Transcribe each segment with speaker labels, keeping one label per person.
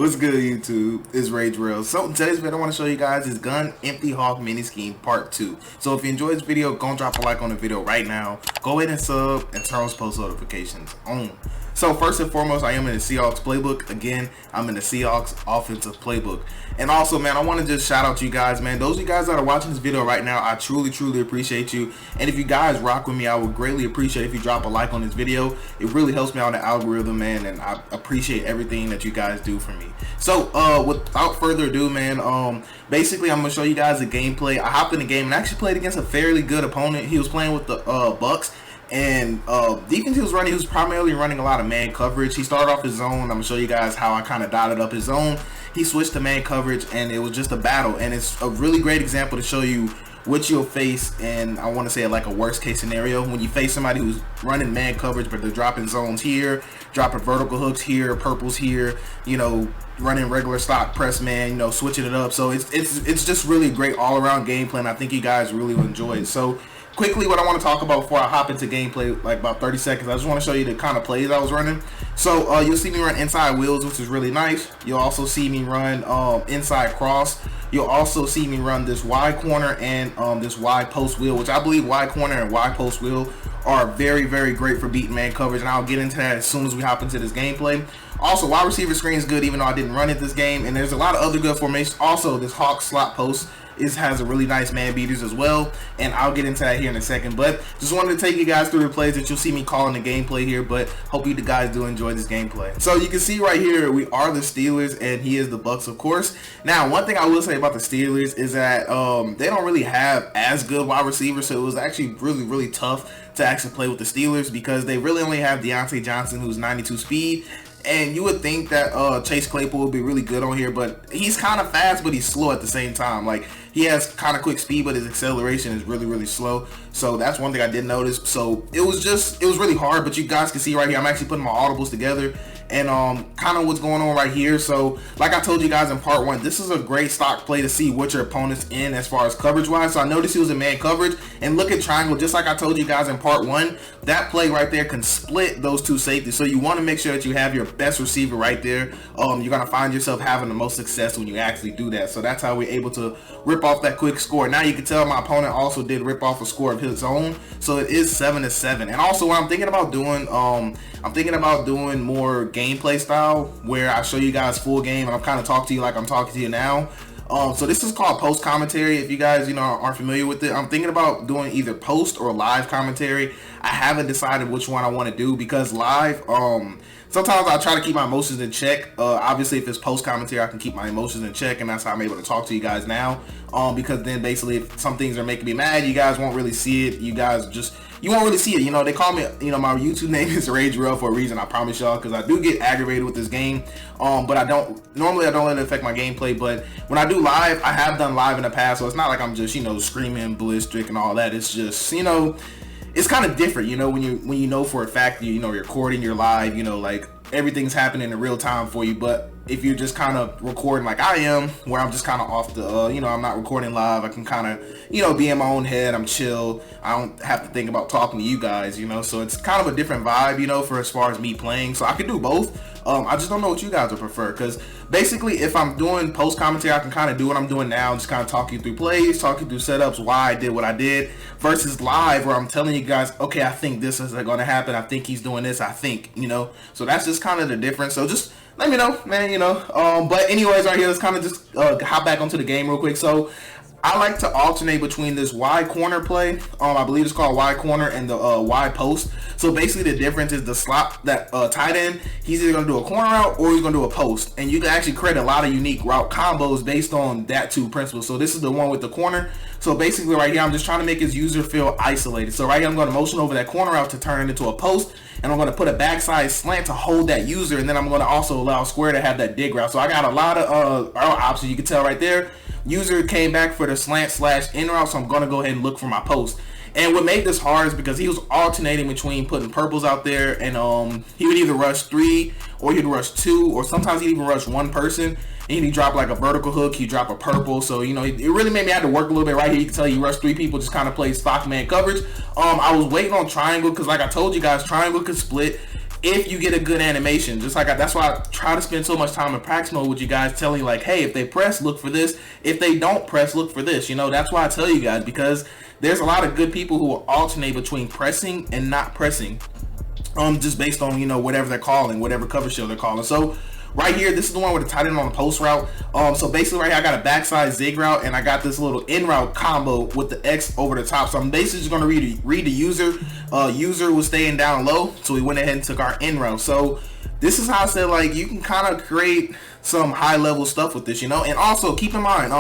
Speaker 1: What's good, YouTube? It's Rage Rail. So in today's video, I want to show you guys is Gun Empty Hawk mini scheme part 2. So if you enjoyed this video, go and drop a like on the video right now. Go ahead and sub and turn on post notifications on. So first and foremost, I am in the Seahawks playbook. Again, I'm in the Seahawks offensive playbook. And also, man, I want to just shout out to you guys, man. Those of you guys that are watching this video right now, I truly appreciate you. And if you guys rock with me, I would greatly appreciate if you drop a like on this video. It really helps me out in the algorithm, man, and I appreciate everything that you guys do for me. So without further ado, man, basically I'm gonna show you guys the gameplay. I hopped in the game and actually played against a fairly good opponent. He was playing with the Bucks. And defense he was primarily running a lot of man coverage. He started off his zone. I'm gonna show you guys how I kind of dotted up his zone. He switched to man coverage, and it was just a battle. And it's a really great example to show you what you'll face in, I want to say, like a worst case scenario, when you face somebody who's running man coverage but they're dropping zones here, dropping vertical hooks here, purples here, you know, running regular stock press man, you know, switching it up. So it's just really great all around gameplay, and I think you guys really will enjoy it. So quickly, what I want to talk about before I hop into gameplay, like about 30 seconds, I just want to show you the kind of plays I was running. So you'll see me run inside wheels, which is really nice. You'll also see me run inside cross. You'll also see me run this wide corner and this wide post wheel, which I believe wide corner and wide post wheel are very great for beating man coverage, and I'll get into that as soon as we hop into this gameplay. Also, wide receiver screen is good, even though I didn't run it this game, and there's a lot of other good formations. Also, this Hawk slot post has a really nice man beaters as well, and I'll get into that here in a second. But just wanted to take you guys through the plays that you'll see me calling the gameplay here, but hope you guys do enjoy this gameplay. So you can see right here, we are the Steelers and he is the Bucks, of course. Now, one thing I will say about the Steelers is that they don't really have as good wide receivers, so it was actually really tough to actually play with the Steelers because they really only have Deontay Johnson, who's 92 speed. And you would think that Chase Claypool would be really good on here, but he's kind of fast, but he's slow at the same time. Like, he has kind of quick speed, but his acceleration is really slow. So that's one thing I did notice. So it was really hard, but you guys can see right here, I'm actually putting my audibles together and kind of what's going on right here. So like I told you guys in part 1, this is a great stock play to see what your opponent's in as far as coverage wise. So I noticed he was in man coverage, and look at triangle, just like I told you guys in part 1, that play right there can split those two safeties. So you want to make sure that you have your best receiver right there. You're gonna find yourself having the most success when you actually do that. So that's how we're able to rip off that quick score. Now you can tell my opponent also did rip off a score of his own, so it is 7-7. And also what I'm thinking about doing, I'm thinking about doing more gameplay style where I show you guys full game and I'm kind of talking to you like I'm talking to you now. So this is called post commentary. If you guys, you know, aren't familiar with it, I'm thinking about doing either post or live commentary. I haven't decided which one I want to do because live, sometimes I try to keep my emotions in check. Obviously, if it's post commentary, I can keep my emotions in check, and that's how I'm able to talk to you guys now. Because then basically, if some things are making me mad, you guys won't really see it. You won't really see it. You know, they call me, you know, my YouTube name is Rage Rail for a reason, I promise y'all, because I do get aggravated with this game. But I don't let it affect my gameplay. But when I do live, I have done live in the past, so it's not like I'm just, you know, screaming, Blitz, and all that. It's just, you know, it's kind of different, you know, when you know for a fact, you know, you're recording, you're live, you know, like everything's happening in real time for you. But if you're just kind of recording like I am, where I'm just kind of off the, you know, I'm not recording live, I can kind of, you know, be in my own head, I'm chill, I don't have to think about talking to you guys, you know, so it's kind of a different vibe, you know, for as far as me playing. So I can do both. I just don't know what you guys would prefer, because basically if I'm doing post commentary, I can kind of do what I'm doing now, just kind of talk you through plays, talk you through setups, why I did what I did, versus live where I'm telling you guys, okay, I think this is going to happen, I think he's doing this, I think, you know, so that's just kind of the difference. So just let me know, man, you know. But anyways, right here, let's kind of just hop back onto the game real quick. So I like to alternate between this wide corner play, I believe it's called wide corner, and the wide post. So basically the difference is the slot, that tight end, he's either going to do a corner route or he's going to do a post. And you can actually create a lot of unique route combos based on that two principles. So this is the one with the corner. So basically right here, I'm just trying to make his user feel isolated. So right here, I'm going to motion over that corner route to turn it into a post, and I'm going to put a backside slant to hold that user, and then I'm going to also allow square to have that dig route. So I got a lot of options. You can tell right there, user came back for the slant / in route, so I'm going to go ahead and look for my post. And what made this hard is because he was alternating between putting purples out there, and he would either rush 3 or he'd rush 2, or sometimes he'd even rush 1 person. And he dropped like a vertical hook, he dropped a purple. So, you know, it really made me have to work a little bit right here. You can tell you rush 3 people, just kind of play stock man coverage. I was waiting on triangle because like I told you guys, triangle could split. if you get a good animation. Just like that's why I try to spend so much time in practice mode with you guys, telling you like, hey, if they press, look for this. If they don't press, look for this. You know, that's why I tell you guys, because there's a lot of good people who will alternate between pressing and not pressing, just based on, you know, whatever they're calling, whatever cover show they're calling. So right here, this is the one with the tight end on the post route. So basically right here, I got a backside zig route, and I got this little in route combo with the X over the top. So I'm basically just going to read the user. User was staying down low, so we went ahead and took our in route. So this is how I said, like, you can kind of create some high level stuff with this, you know. And also keep in mind,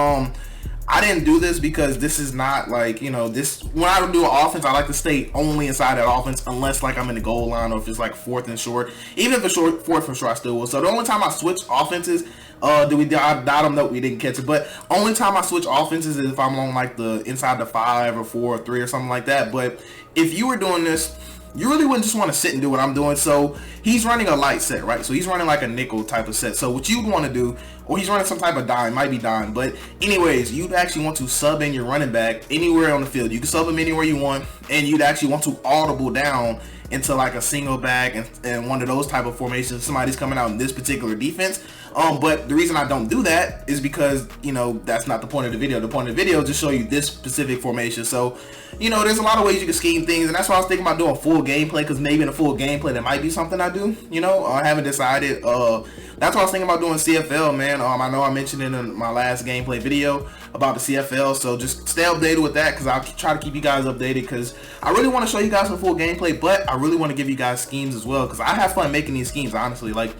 Speaker 1: I didn't do this because this is not like, you know, this, when I do an offense, I like to stay only inside that offense unless like I'm in the goal line, or if it's like 4th and short. Even if it's short, 4th and short, I still will. So the only time I switch offenses, did we dot them? No, we didn't catch it. But only time I switch offenses is if I'm on like the inside the 5 or 4 or 3 or something like that. But if you were doing this, you really wouldn't just want to sit and do what I'm doing. So he's running a light set, right? So he's running like a nickel type of set. So what you'd want to do, or he's running some type of dime, might be dime, but anyways, you'd actually want to sub in your running back anywhere on the field. You can sub him anywhere you want, and you'd actually want to audible down into like a single back and one of those type of formations. Somebody's coming out in this particular defense. But the reason I don't do that is because, you know, that's not the point of the video. The point of the video is to show you this specific formation. So, you know, there's a lot of ways you can scheme things, and that's why I was thinking about doing full gameplay, because maybe in a full gameplay that might be something I do, you know. I haven't decided. That's why I was thinking about doing CFL, man. I know I mentioned it in my last gameplay video about the CFL, so just stay updated with that, because I'll try to keep you guys updated, because I really want to show you guys some full gameplay, but I really want to give you guys schemes as well, because I have fun making these schemes, honestly. Like,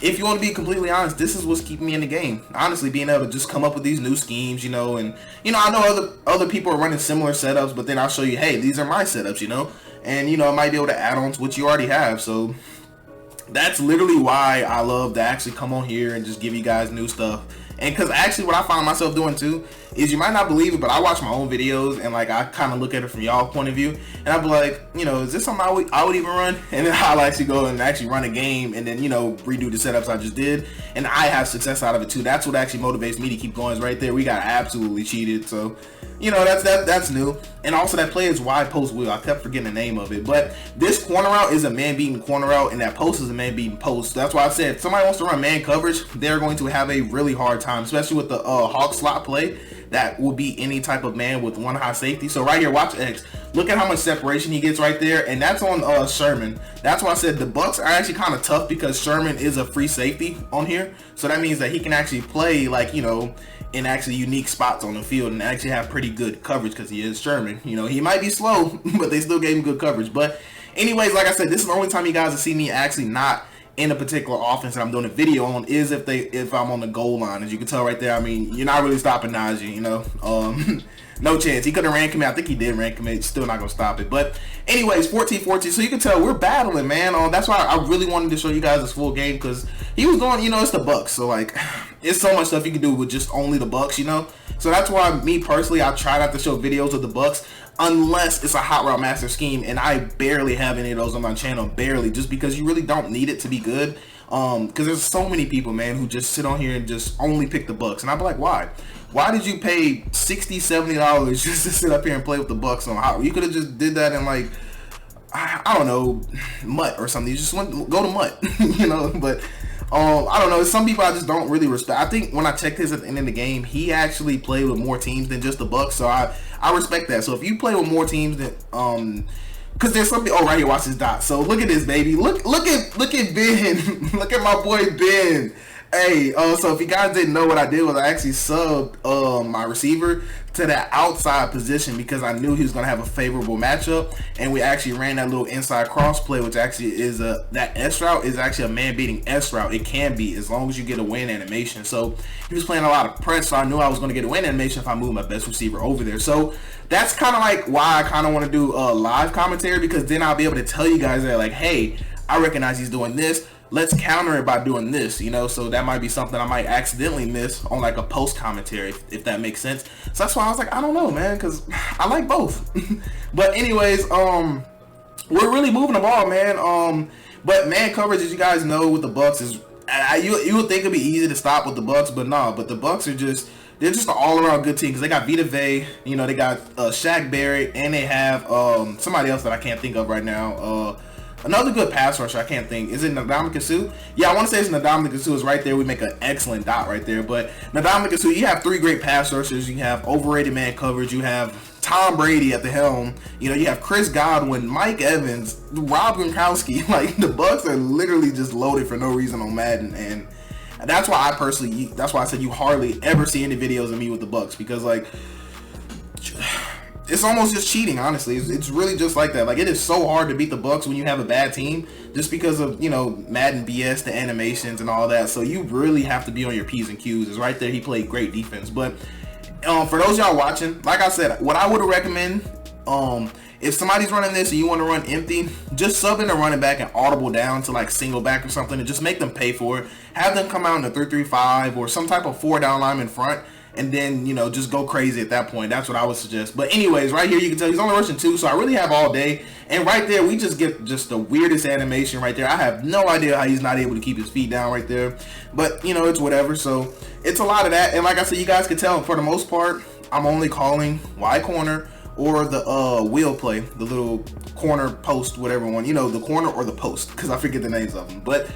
Speaker 1: if you want to be completely honest, this is what's keeping me in the game. Honestly, being able to just come up with these new schemes, you know, and, you know, I know other people are running similar setups, but then I'll show you, hey, these are my setups, you know, and, you know, I might be able to add on to what you already have. So that's literally why I love to actually come on here and just give you guys new stuff. And because actually what I find myself doing too is, you might not believe it, but I watch my own videos, and like I kind of look at it from y'all point of view, and I'll be like, you know, is this something I would even run? And then I'll actually go and actually run a game, and then, you know, redo the setups I just did, and I have success out of it too. That's what actually motivates me to keep going. Is right there, we got absolutely cheated. So, you know, that's new. And also that play is wide post wheel. I kept forgetting the name of it, but this corner route is a man beating corner route, and that post is a man beating post. That's why I said if somebody wants to run man coverage, they're going to have a really hard time, especially with the hawk slot play. That will be any type of man with one high safety. So right here, watch X. Look at how much separation he gets right there, and that's on Sherman. That's why I said the Bucks are actually kind of tough, because Sherman is a free safety on here. So that means that he can actually play, like, you know, in actually unique spots on the field and actually have pretty good coverage, because he is Sherman. You know, he might be slow, but they still gave him good coverage. But anyways, like I said, this is the only time you guys will see me actually not in a particular offense that I'm doing a video on, is if I'm on the goal line. As you can tell right there, I mean, you're not really stopping Najee, you know. No chance. He could have ran commit. I think he did ran commit. Still not gonna stop it. But anyways, 14-14. So you can tell we're battling, man. That's why I really wanted to show you guys this full game, because he was going, you know, it's the Bucks. So like, it's so much stuff you can do with just only the Bucks, you know. So that's why me personally, I try not to show videos of the Bucks unless it's a hot route master scheme, and I barely have any of those on my channel, barely, just because you really don't need it to be good. Because there's so many people, man, who just sit on here and just only pick the Bucks, and I'm like, why? Why did you pay $60-$70 just to sit up here and play with the Bucks on hot? You could have just did that in, like, I don't know, Mutt or something. You just go to Mutt, you know. But I don't know. Some people I just don't really respect. I think when I checked his at the end of the game, he actually played with more teams than just the Bucks. So I respect that. So if you play with more teams than because there's something. Oh, right here, watch this dot. So look at this, baby. Look at Ben. Look at my boy Ben. Hey, so if you guys didn't know, what I did was I actually subbed my receiver to that outside position, because I knew he was going to have a favorable matchup, and we actually ran that little inside cross play, which actually is that S route is actually a man beating S route. It can be, as long as you get a win animation. So he was playing a lot of press, so I knew I was going to get a win animation if I moved my best receiver over there. So that's kind of like why I kind of want to do live commentary, because then I'll be able to tell you guys that, like, hey, I recognize he's doing this. Let's counter it by doing this, you know. So that might be something I might accidentally miss on like a post commentary, if that makes sense. So that's why I was like, I don't know, man, because I like both. But anyways, we're really moving the ball, man. But man coverage, as you guys know, with the Bucks is you would think it'd be easy to stop with the Bucks, but no. But the Bucks are just they're just an all-around good team, because they got Vita Vea, you know, they got Shaq Barrett, and they have somebody else that I can't think of right now. Another good pass rusher, I can't think. Is it Ndamukong Suh? Yeah, I want to say it's Ndamukong Suh. Is right there. We make an excellent dot right there. But Ndamukong Suh, you have 3 great pass rushers. You have overrated man coverage. You have Tom Brady at the helm. You know, you have Chris Godwin, Mike Evans, Rob Gronkowski. Like, the Bucs are literally just loaded for no reason on Madden. And that's why I personally, that's why I said you hardly ever see any videos of me with the Bucs. Because, like, it's almost just cheating, honestly. It's really just like that. Like, it is so hard to beat the Bucs when you have a bad team, just because of, you know, Madden BS, the animations and all that. So you really have to be on your P's and Q's. It's right there. He played great defense. But for those y'all watching, like I said, what I would recommend, if somebody's running this and you want to run empty, just sub in a running back and audible down to like single back or something, and just make them pay for it. Have them come out in a 3-3-5 or some type of 4-down lineman front. And then, you know, just go crazy at that point. That's what I would suggest. But anyways, right here, you can tell he's only rushing 2, so I really have all day. And right there, we just get just the weirdest animation right there. I have no idea how he's not able to keep his feet down right there. But, you know, it's whatever. So, it's a lot of that. And like I said, you guys can tell, for the most part, I'm only calling Y corner or the wheel play, the little corner post, whatever one. You know, the corner or the post, because I forget the names of them. But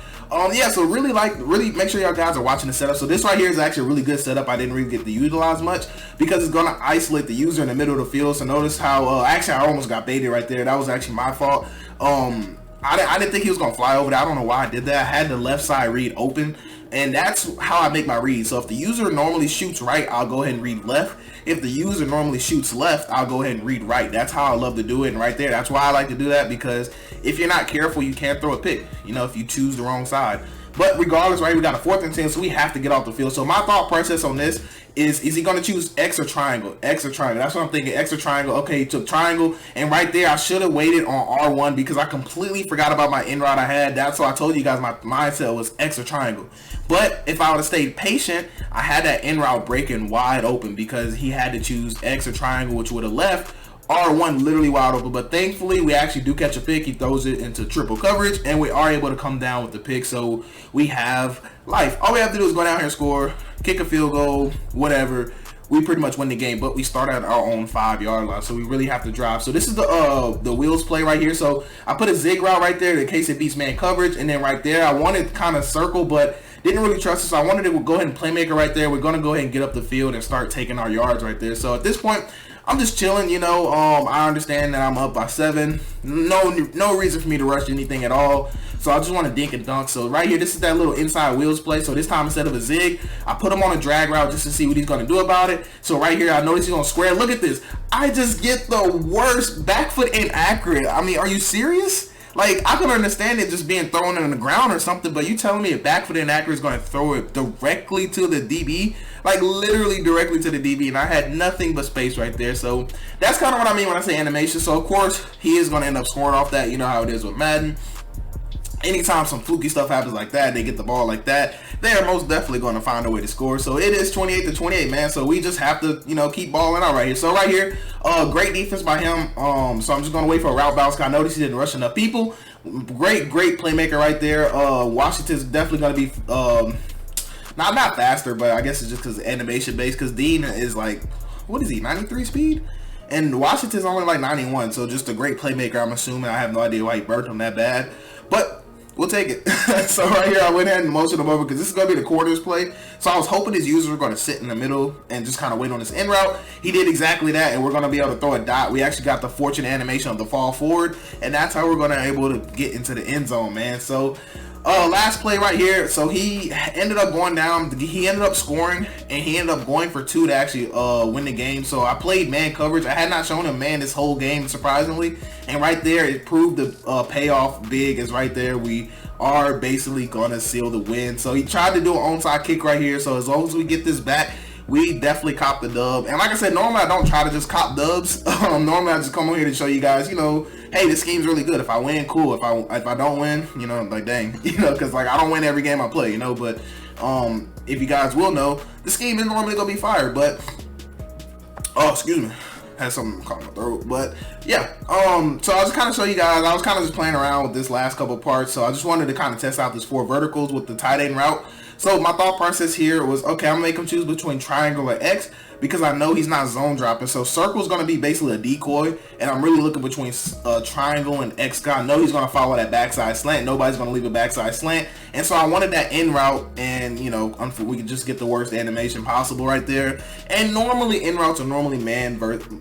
Speaker 1: yeah, so really make sure y'all guys are watching the setup. So this right here is actually a really good setup. I didn't really get to utilize much because it's going to isolate the user in the middle of the field. So notice how actually I almost got baited right there. That was actually my fault. I didn't think he was going to fly over there. I don't know why I did that. I had the left side read open, and that's how I make my read. So if the user normally shoots right, I'll go ahead and read left. If the user normally shoots left, I'll go ahead and read right. That's how I love to do it. And right there, that's why I like to do that, because if you're not careful, you can't throw a pick, you know, if you choose the wrong side. But regardless, right, we got a 4th and 10, so we have to get off the field. So my thought process on this is he going to choose X or triangle? X or triangle. That's what I'm thinking, X or triangle. Okay, he took triangle. And right there, I should have waited on R1 because I completely forgot about my end route I had. That's why I told you guys my mindset was X or triangle. But if I would have stayed patient, I had that end route breaking wide open because he had to choose X or triangle, which would have left R1 literally wide open. But thankfully, we actually do catch a pick. He throws it into triple coverage, and we are able to come down with the pick. So we have life. All we have to do is go down here and score, kick a field goal, whatever. We pretty much win the game, but we start at our own 5-yard line, so we really have to drive. So this is the wheels play right here. So I put a zig route right there in case it beats man coverage, and then right there I wanted kind of circle, but didn't really trust it, so I wanted to go ahead and playmaker right there. We're going to go ahead and get up the field and start taking our yards right there. So at this point, I'm just chilling, you know. I understand that I'm up by 7. No reason for me to rush anything at all. So I just want to dink and dunk. So right here, this is that little inside wheels play. So this time, instead of a zig, I put him on a drag route just to see what he's going to do about it. So right here, I notice he's on square. Look at this. I just get the worst back foot inaccurate. I mean, are you serious? Like, I can understand it just being thrown in the ground or something, but you telling me a back foot inaccurate is going to throw it directly to the DB? Like, literally directly to the DB, and I had nothing but space right there. So that's kind of what I mean when I say animation. So, of course, he is going to end up scoring off that. You know how it is with Madden. Anytime some fluky stuff happens like that, they get the ball like that, they are most definitely going to find a way to score. So it is 28-28, man. So we just have to, you know, keep balling out right here. So right here, great defense by him. So I'm just going to wait for a route bounce. I noticed he didn't rush enough people. Great playmaker right there. Washington's definitely going to be not faster, but I guess it's just because animation based. Because Dean is like, what is he, 93 speed? And Washington's only like 91. So just a great playmaker, I'm assuming. I have no idea why he burnt him that bad, but we'll take it. So right here, I went ahead and motioned him over because this is going to be the quarters play. So I was hoping his users were going to sit in the middle and just kind of wait on this end route. He did exactly that, and we're going to be able to throw a dot. We actually got the fortunate animation of the fall forward, and that's how we're going to be able to get into the end zone, man. So last play right here. So he ended up going down. He ended up scoring, and he ended up going for 2 to actually win the game. So I played man coverage. I had not shown him man this whole game, surprisingly. And right there, it proved the payoff big is right there. We are basically going to seal the win. So he tried to do an onside kick right here. So as long as we get this back, we definitely cop the dub. And like I said, normally I don't try to just cop dubs. Normally I just come on here to show you guys, you know, hey, this scheme's really good. If I win, cool. If I don't win, you know, like dang, you know, because like I don't win every game I play, you know. But if you guys will know, the scheme is normally gonna be fire. But excuse me, had something caught in my throat. But yeah, so I was kind of show you guys. I was kind of just playing around with this last couple parts. So I just wanted to kind of test out this 4 verticals with the tight end route. So my thought process here was, okay, I'm gonna make him choose between triangle or X. because I know he's not zone dropping. So circle is going to be basically a decoy, and I'm really looking between triangle and X guy. I know he's going to follow that backside slant. Nobody's going to leave a backside slant, and so I wanted that in route, and you know, we could just get the worst animation possible right there. And normally in routes are normally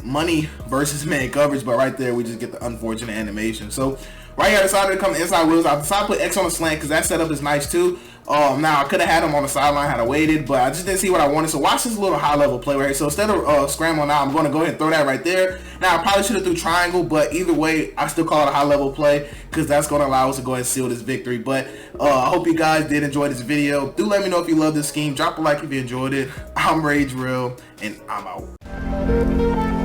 Speaker 1: money versus man coverage, but right there we just get the unfortunate animation. So right here I decided to come inside wheels. I decided to put X on the slant because that setup is nice too. Now I could have had him on the sideline had I waited, but I just didn't see what I wanted. So watch this little high level play right here. So instead of scrambling out, I'm going to go ahead and throw that right there. Now I probably should have threw triangle, but either way I still call it a high level play because that's going to allow us to go ahead and seal this victory. But I hope you guys did enjoy this video. Do let me know if you love this scheme. Drop a like if you enjoyed it. I'm Rage Real, and I'm out.